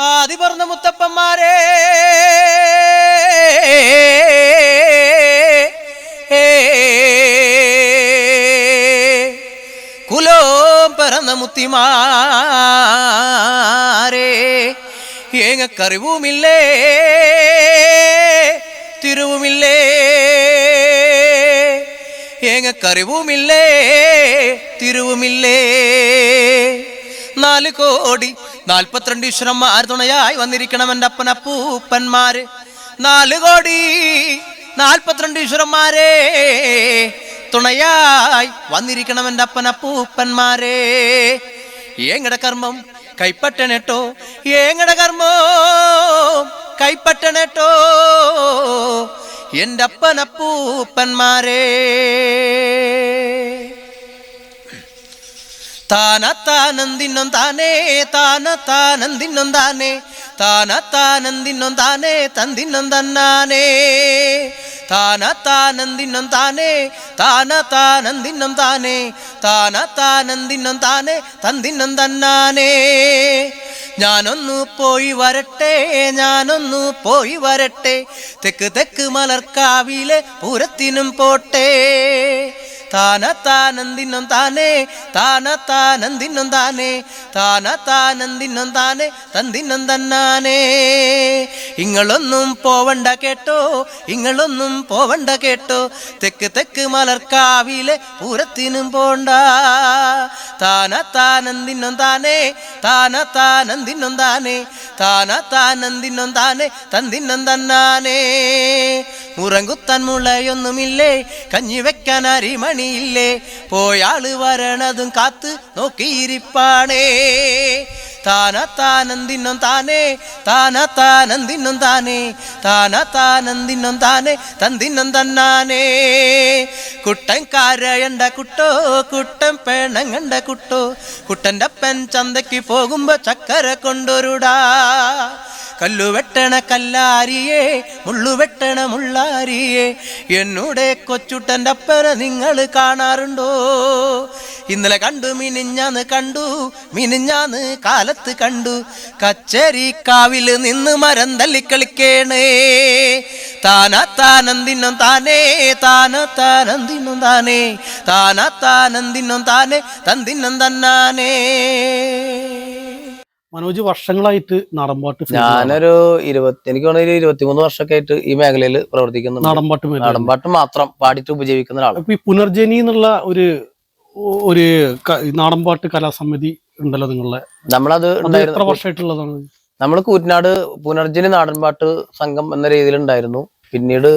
ആദി പറഞ്ഞ മുത്തപ്പന്മാരെ കുലോം പിറന്ന മുത്തിമാരെ ഏങ്ങക്കറിവുമില്ലേ തിരുവുമില്ലേ ഏങ്ങക്കറിവുമില്ലേ തിരുവുമില്ലേ 4 കോടി 42 ഈശ്വരന്മാർ തുണയായി വന്നിരിക്കണം എൻ്റെ അപ്പനപ്പൂപ്പന്മാര് 4 കോടി 42 ഈശ്വരന്മാരെ തുണയായി വന്നിരിക്കണം എൻ്റെ അപ്പനപ്പൂപ്പന്മാരെ ഏങ്ങടെ കർമ്മം കൈപ്പറ്റണേട്ടോ ഏങ്ങടെ കർമ്മം കൈപ്പറ്റണേട്ടോ എൻ്റെ അപ്പനപ്പൂപ്പന്മാരെ താനത്താനന്ദിന്നും താനേ താനത്താനന്ദിന്നും താനേ താനത്താനന്ദിന്നും താനേ തന്ദിന്നും തന്നാനേ താനത്താനന്ദിന്നും താനേ താനത്താനന്ദിന്നും താനേ താനത്താനന്ദിന്നും താനേ തന്ദിന്നും തന്നാനേ ഞാനൊന്നു പോയി വരട്ടെ ഞാനൊന്നു പോയി വരട്ടെ തെക്ക് തെക്ക് മലർക്കാവിലെ പൂരത്തിനും പോട്ടെ താനത്താനന്ദിന്നും താനേ താനത്താനന്ദിന്നും താനേ താനത്താനന്ദിന്നും താനേ തന്ദിന്നും തന്നാനേ ഇങ്ങളൊന്നും പോവണ്ട കേട്ടോ ഇങ്ങളൊന്നും പോവണ്ട കേട്ടോ തെക്ക് തെക്ക് മലർക്കാവിലെ പൂരത്തിനും പോണ്ട താനത്താനന്ദിന്നും താനേ താനത്താനന്ദിന്നും താനേ താനത്താനന്ദിന്നും താനേ തന്ദിന്നും തന്നാനേ മുറങ്കുത്താൻ മുളയൊന്നുമില്ലേ കഞ്ഞി വെക്കാൻ അരിമണിയില്ലേ പോയാള് വരണതും കാത്ത് നോക്കിയിരിപ്പാണേ താനത്താനന്ദിന്നും താനേ താനത്താനന്ദിന്നും താനേ താനത്താനന്ദിന്നും താനേ തന്ദിന്നും തന്നാനേ കുട്ടൻ കാരയണ്ട കുട്ടോ കുട്ടൻ പേണങ്ങണ്ട കുട്ടോ കുട്ടൻ്റെ അപ്പൻ ചന്തയ്ക്ക് പോകുമ്പോ ചക്കര കൊണ്ടൊരുടാ കല്ലുവെട്ടണ കല്ലാരിയെ മുള്ളുവെട്ടണ മുള്ളാരിയെ എന്നോടെ കൊച്ചുട്ടൻ്റെ അപ്പനെ നിങ്ങൾ കാണാറുണ്ടോ ഇന്നലെ കണ്ടു മിനിഞ്ഞാന്ന് കാലത്ത് കണ്ടു കച്ചേരിക്കാവിൽ നിന്ന് മരം തല്ലിക്കളിക്കേണേ താനത്താനന്ദിന്നും താനേ താനത്താനന്ദിന്നും താനേ താനത്താനന്ദിന്നും താനേ തന്ദിന്നും തന്നാനേ മനോജ് വർഷങ്ങളായിട്ട് നാടൻപാട്ട് ഞാനൊരു എനിക്ക് 23 വർഷമൊക്കെ ആയിട്ട് ഈ മേഖലയിൽ പ്രവർത്തിക്കുന്നു. നാടൻപാട്ട് മാത്രം പാടിയിട്ട് ഉപജീവിക്കുന്ന ഒരാൾ. ഈ പുനർജനി എന്നുള്ള ഒരു നാടൻപാട്ട് കലാസമിതി ഉണ്ടല്ലോ നിങ്ങളുടെ, നമ്മളത് എത്ര വർഷമായിട്ടുള്ളതാണ്? നമ്മൾ കൂറ്റനാട് പുനർജനി നാടൻപാട്ട് സംഘം എന്ന രീതിയിൽ ഉണ്ടായിരുന്നു. പിന്നീട്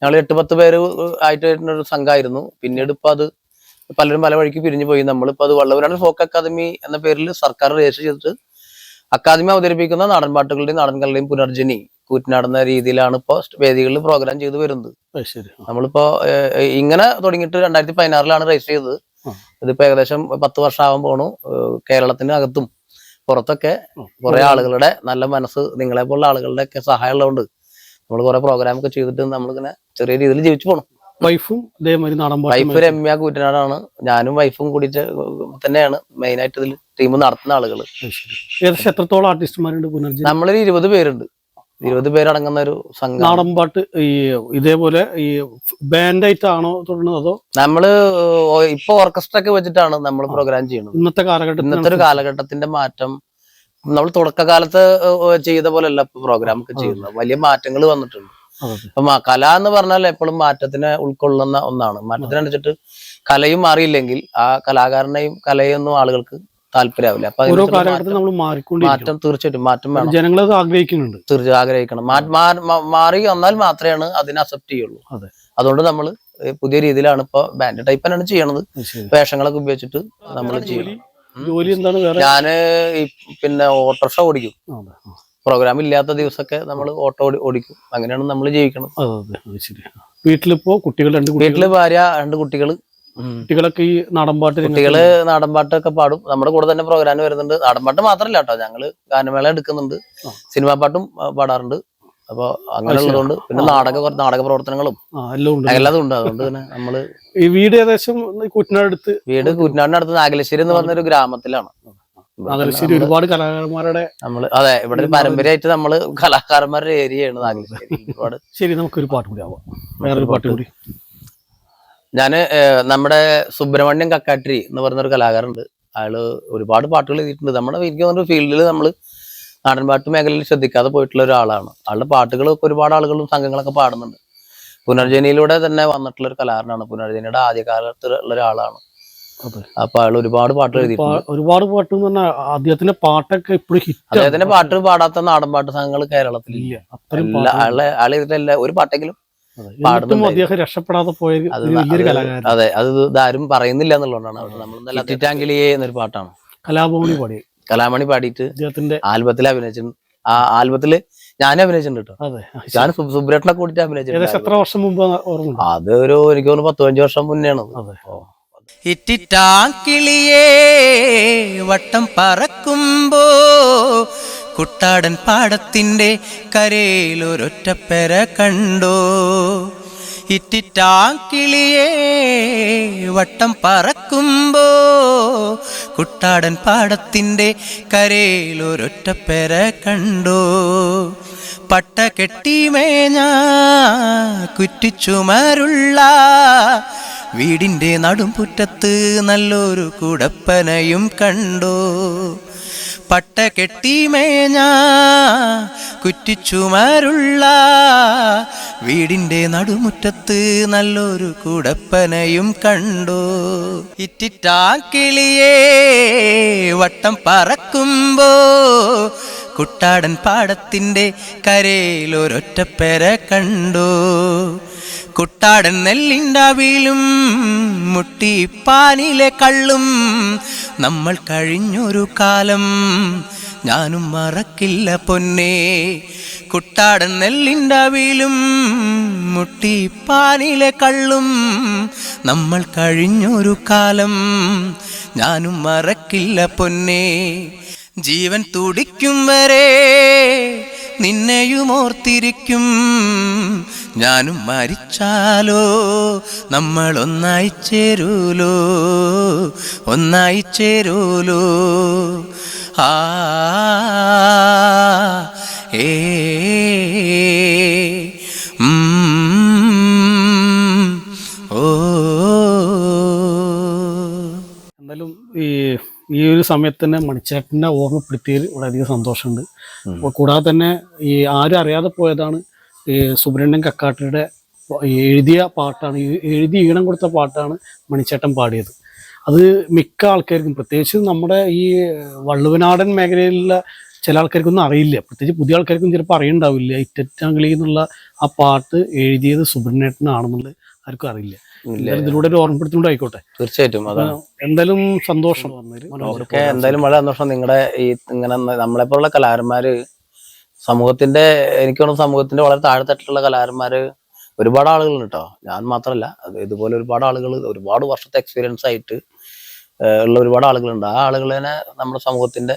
ഞങ്ങൾ 8-10 പേര് ആയിട്ട് ഒരു സംഘമായിരുന്നു. പിന്നീട് ഇപ്പൊ അത് പലരും പല വഴിക്ക് പിരിഞ്ഞു പോയി. നമ്മളിപ്പോ അത് വള്ളവനാട് ഫോക്ക് അക്കാദമി എന്ന പേരിൽ സർക്കാർ രജിസ്റ്റർ ചെയ്തിട്ട് അക്കാദമി അവതരിപ്പിക്കുന്ന നാടൻപാട്ടുകളുടെയും നാടൻകളുടെയും പുനർജനി കൂറ്റനാടുന്ന രീതിയിലാണ് ഇപ്പോ വേദികളിൽ പ്രോഗ്രാം ചെയ്തു വരുന്നത്. നമ്മളിപ്പോ ഇങ്ങനെ തുടങ്ങിയിട്ട് 2016 രജിസ്റ്റർ ചെയ്തത്. ഇതിപ്പോ ഏകദേശം 10 വർഷമാകാൻ പോണു. കേരളത്തിനകത്തും പുറത്തൊക്കെ കുറെ ആളുകളുടെ നല്ല മനസ്സ്, നിങ്ങളെ പോലുള്ള ആളുകളുടെ ഒക്കെ സഹായം ഉള്ളതുകൊണ്ട് നമ്മൾ കുറെ പ്രോഗ്രാം ഒക്കെ ചെയ്തിട്ട് നമ്മളിങ്ങനെ ചെറിയ രീതിയിൽ ജീവിച്ചു പോകണം. വൈഫും വൈഫ് രമ്യ കൂറ്റനാടാണ്. ഞാനും വൈഫും കൂടിയിട്ട് തന്നെയാണ് മെയിൻ ആയിട്ട് ഇതിൽ ടീം നടത്തുന്ന ആളുകൾ. എത്രത്തോളം ആർട്ടിസ്റ്റുമാരുണ്ട് പുനർജനി? നമ്മളൊരു 20 പേരുണ്ട്. 20 പേരടങ്ങുന്ന ഒരു സംഘം. നാടൻപാട്ട് ഇതേപോലെ ഈ ബാൻഡായിട്ടാണോ തുടങ്ങുന്നത് അതോ നമ്മള് ഇപ്പൊ ഓർക്കസ്ട്ര ഒക്കെ വെച്ചിട്ടാണ് നമ്മൾ പ്രോഗ്രാം ചെയ്യുന്നത്. ഇന്നത്തെ ഒരു കാലഘട്ടത്തിന്റെ മാറ്റം, നമ്മൾ തുടക്കകാലത്ത് ചെയ്ത പോലെയല്ല ഇപ്പൊ പ്രോഗ്രാം ഒക്കെ ചെയ്യുന്നത്. വലിയ മാറ്റങ്ങൾ വന്നിട്ടുണ്ട്. അപ്പൊ കല എന്ന് പറഞ്ഞാൽ എപ്പോഴും മാറ്റത്തിനെ ഉൾക്കൊള്ളുന്ന ഒന്നാണ്. മാറ്റത്തിനനുസരിച്ചിട്ട് കലയും മാറിയില്ലെങ്കിൽ ആ കലാകാരനെയും കലയൊന്നും ആളുകൾക്ക് താല്പര്യമാവില്ല. അപ്പൊ മാറ്റം തീർച്ചയായിട്ടും മാറ്റം വേണം. ജനങ്ങൾ ആഗ്രഹിക്കുന്നുണ്ട്, തീർച്ചയായും ആഗ്രഹിക്കണം. മാറി വന്നാൽ മാത്രമേ അതിനെ അക്സെപ്റ്റ് ചെയ്യുള്ളൂ. അതുകൊണ്ട് നമ്മൾ പുതിയ രീതിയിലാണ് ഇപ്പൊ ബാൻഡ് ടൈപ്പ് തന്നെയാണ് ചെയ്യണത്. വേഷങ്ങളൊക്കെ ഉപയോഗിച്ചിട്ട് നമ്മൾ ചെയ്യണം. ഞാന് പിന്നെ ഓട്ടോറിക്ഷ ഓടിക്കും. പ്രോഗ്രാം ഇല്ലാത്ത ദിവസമൊക്കെ നമ്മൾ ഓട്ടോ ഓടിക്കും. അങ്ങനെയാണ് നമ്മൾ ജീവിക്കണം. വീട്ടിലിപ്പോ വീട്ടില് ഭാര്യ 2 കുട്ടികള്. കുട്ടികളൊക്കെ ഈ നാടൻപാട്ടൊക്കെ പാടും. നമ്മുടെ കൂടെ തന്നെ പ്രോഗ്രാം വരുന്നുണ്ട്. നാടൻപാട്ട് മാത്രല്ല കേട്ടോ, ഞങ്ങള് ഗാനമേള എടുക്കുന്നുണ്ട്, സിനിമാ പാട്ടും പാടാറുണ്ട്. അപ്പൊ അങ്ങനെ ഉള്ളതുകൊണ്ട് പിന്നെ നാടക പ്രവർത്തനങ്ങളും എല്ലാതും ഉണ്ട്. അതുകൊണ്ട് തന്നെ നമ്മള് ഈ വീട് ഏകദേശം വീട് കൂറ്റനാടിനടുത്ത് നാഗലശ്ശേരി എന്ന് പറഞ്ഞൊരു ഗ്രാമത്തിലാണ്. നാഗലശ്ശേരി ഒരുപാട് കലാകാരന്മാരുടെ നമ്മള് അതെ ഇവിടെ ഒരു പാരമ്പര്യമായിട്ട് നമ്മള് കലാകാരന്മാരുടെ ഏരിയയാണ് നാഗലശ്ശേരി. ഒരുപാട് ശരി, നമുക്കൊരു പാട്ട് കൂടി ആവാം, വേറൊരു പാട്ട് കൂടി. ഞാന് നമ്മുടെ സുബ്രഹ്മണ്യം കക്കാട്ടിരി എന്ന് പറയുന്ന ഒരു കലാകാരുണ്ട്. അയാള് ഒരുപാട് പാട്ടുകൾ എഴുതിയിട്ടുണ്ട്. നമ്മുടെ എനിക്ക് ഫീൽഡിൽ നമ്മള് നാടൻപാട്ട് മേഖലയിൽ ശ്രദ്ധിക്കാതെ പോയിട്ടുള്ള ഒരാളാണ്. ആളുടെ പാട്ടുകളൊക്കെ ഒരുപാട് ആളുകളും സംഘങ്ങളൊക്കെ പാടുന്നുണ്ട്. പുനർജനിയിലൂടെ തന്നെ വന്നിട്ടുള്ള ഒരു കലാകാരനാണ്. പുനർജനിയുടെ ആദ്യകാലത്തുള്ള ഒരാളാണ്. അപ്പൊ അയാൾ ഒരുപാട് പാട്ട് എഴുതിയിട്ടുണ്ട്. ഒരുപാട് പാട്ട് എന്ന് പറഞ്ഞാൽ അദ്ദേഹത്തിന്റെ പാട്ടൊക്കെ ഇപ്പോഴും ഹിറ്റ്. അദ്ദേഹത്തിന്റെ പാട്ട് പാടാത്ത നാടൻപാട്ട് സംഘങ്ങൾ കേരളത്തിൽ ഇല്ല. ആള് എഴുതിയിട്ടില്ല ഒരു പാട്ടെങ്കിലും അദ്ദേഹം രക്ഷപ്പെടാതെ പോയ വലിയൊരു കലാകാരൻ. അതെ, അത് ഇതാരും പറയുന്നില്ല എന്നുള്ളതാണ്. നമ്മൾ ടിറ്റാങ്കിളിയെ എന്നൊരു പാട്ടാണ് കലാമണി പാടിയിട്ട് അദ്ദേഹത്തിന്റെ ആൽബത്തിൽ അഭിനയിച്ചിട്ടുണ്ട്. ആ ആൽബത്തില് ഞാൻ അഭിനയിച്ചിട്ടുണ്ട് കേട്ടോ. ഞാൻ സുബ്രേട്ടനെ കൂടിയിട്ട് അഭിനയിച്ചിട്ടുണ്ട്. എത്ര വർഷം മുമ്പ് ഓർമ്മ? അത് ഒരു എനിക്ക് തോന്നുന്നു 10-15 വർഷം മുന്നെയാണ്. ഇറ്റിറ്റാങ്കിളിയേ വട്ടം പറക്കുമ്പോ കുട്ടാടൻ പാടത്തിന്റെ കരയിലൊരൊറ്റപ്പെര കണ്ടോ. ഇറ്റിറ്റാങ്കിളിയേ വട്ടം പറക്കുമ്പോ കുട്ടാടൻ പാടത്തിന്റെ കരയിലൊരൊറ്റപ്പെര കണ്ടോ. പട്ട കെട്ടിമേഞ്ഞ കുറ്റിച്ചുമരുള്ള വീടിന്റെ നടുംപുറ്റത്ത് നല്ലൊരു കുടപ്പനയും കണ്ടോ. പട്ട കെട്ടിമേഞ്ഞ കുറ്റിച്ചുമരുള്ള വീടിന്റെ നടുമുറ്റത്ത് നല്ലൊരു കുടപ്പനയും കണ്ടോ. ഇറ്റിറ്റാങ്കിളിയേ വട്ടം പറക്കുമ്പോ കുട്ടാടൻ പാടത്തിന്റെ കരയിലൊരൊറ്റപ്പെര കണ്ടോ. കുട്ടാടൻ നെല്ലിണ്ടാവിലും മുട്ടിപ്പാനിലെ കള്ളും നമ്മൾ കഴിഞ്ഞൊരു കാലം ഞാനും മറക്കില്ല പൊന്നേ. കുട്ടാടൻ നെല്ലിണ്ടാവിലും മുട്ടിപ്പാനിലെ കള്ളും നമ്മൾ കഴിഞ്ഞൊരു കാലം ഞാനും മറക്കില്ല പൊന്നേ. ജീവൻ തുടിക്കും വരെ നിന്നെയും ഓർത്തിരിക്കും. ഞാനും മരിച്ചാലോ നമ്മൾ ഒന്നായി ചേരൂലോ, ഒന്നായി ചേരൂലോ. ആ ഏ ഓ. എന്തായാലും ഈ ഒരു സമയത്ത് തന്നെ മണിച്ചേട്ടനെ ഓർമ്മപ്പെടുത്തിയതിൽ വളരെയധികം സന്തോഷമുണ്ട്. കൂടാതെ തന്നെ ഈ ആരും അറിയാതെ പോയതാണ് ഈ സുബ്രഹ്മണ്യം കക്കാട്ടിയുടെ എഴുതിയ പാട്ടാണ്, എഴുതി ഈണം കൊടുത്ത പാട്ടാണ് മണിച്ചേട്ടൻ പാടിയത്. അത് മിക്ക ആൾക്കാർക്കും, പ്രത്യേകിച്ച് നമ്മുടെ ഈ വള്ളുവനാടൻ മേഖലയിലുള്ള ചില ആൾക്കാർക്കൊന്നും അറിയില്ല, പ്രത്യേകിച്ച് പുതിയ ആൾക്കാർക്കും ചിലപ്പോൾ അറിയണ്ടാവില്ല ഇറ്ററ്റാങ്കിളി എന്നുള്ള ആ പാട്ട് എഴുതിയത് സുബ്രഹ്മണ്യേട്ടനാണെന്നുള്ളത് ആർക്കും അറിയില്ല. ഇതിലൂടെ ഒരു ഓർമ്മപ്പെടുത്തിക്കൊണ്ട് ആയിക്കോട്ടെ. തീർച്ചയായിട്ടും എന്തായാലും സന്തോഷം. എന്തായാലും വളരെ സന്തോഷം. നിങ്ങളുടെ ഈ ഇങ്ങനെ നമ്മളെപ്പോലുള്ള കലാകാരന്മാര് സമൂഹത്തിന്റെ, എനിക്ക് തോന്നുന്നു സമൂഹത്തിന്റെ വളരെ താഴെത്തട്ടിലുള്ള കലാകാരന്മാര് ഒരുപാട് ആളുകളുണ്ട് കേട്ടോ. ഞാൻ മാത്രമല്ല, ഇതുപോലെ ഒരുപാട് ആളുകൾ, ഒരുപാട് വർഷത്തെ എക്സ്പീരിയൻസ് ആയിട്ട് ഉള്ള ഒരുപാട് ആളുകളുണ്ട്. ആ ആളുകളെ നമ്മുടെ സമൂഹത്തിന്റെ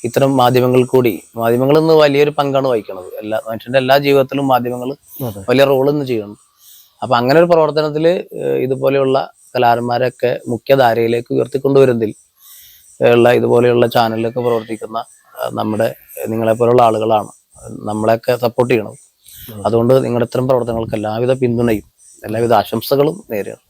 ഇത്തരം മാധ്യമങ്ങൾ കൂടി, മാധ്യമങ്ങൾ ഇന്ന് വലിയൊരു പങ്കാണ് വഹിക്കുന്നത്. മനുഷ്യന്റെ എല്ലാ ജീവിതത്തിലും മാധ്യമങ്ങൾ വലിയ റോൾ ഇന്ന് ചെയ്യുന്നു. അപ്പൊ അങ്ങനെ ഒരു പ്രവർത്തനത്തില് ഇതുപോലെയുള്ള കലാകാരന്മാരൊക്കെ മുഖ്യധാരയിലേക്ക് ഉയർത്തിക്കൊണ്ടുവരുന്നതിൽ ഉള്ള ഇതുപോലെയുള്ള ചാനലിലൊക്കെ പ്രവർത്തിക്കുന്ന നമ്മുടെ നിങ്ങളെപ്പോലുള്ള ആളുകളാണ് നമ്മളെയൊക്കെ സപ്പോർട്ട് ചെയ്യണം. അതുകൊണ്ട് നിങ്ങളുടെ ഇത്തരം പ്രവർത്തനങ്ങൾക്ക് എല്ലാവിധ പിന്തുണയും എല്ലാവിധ ആശംസകളും നേരുകയാണ്.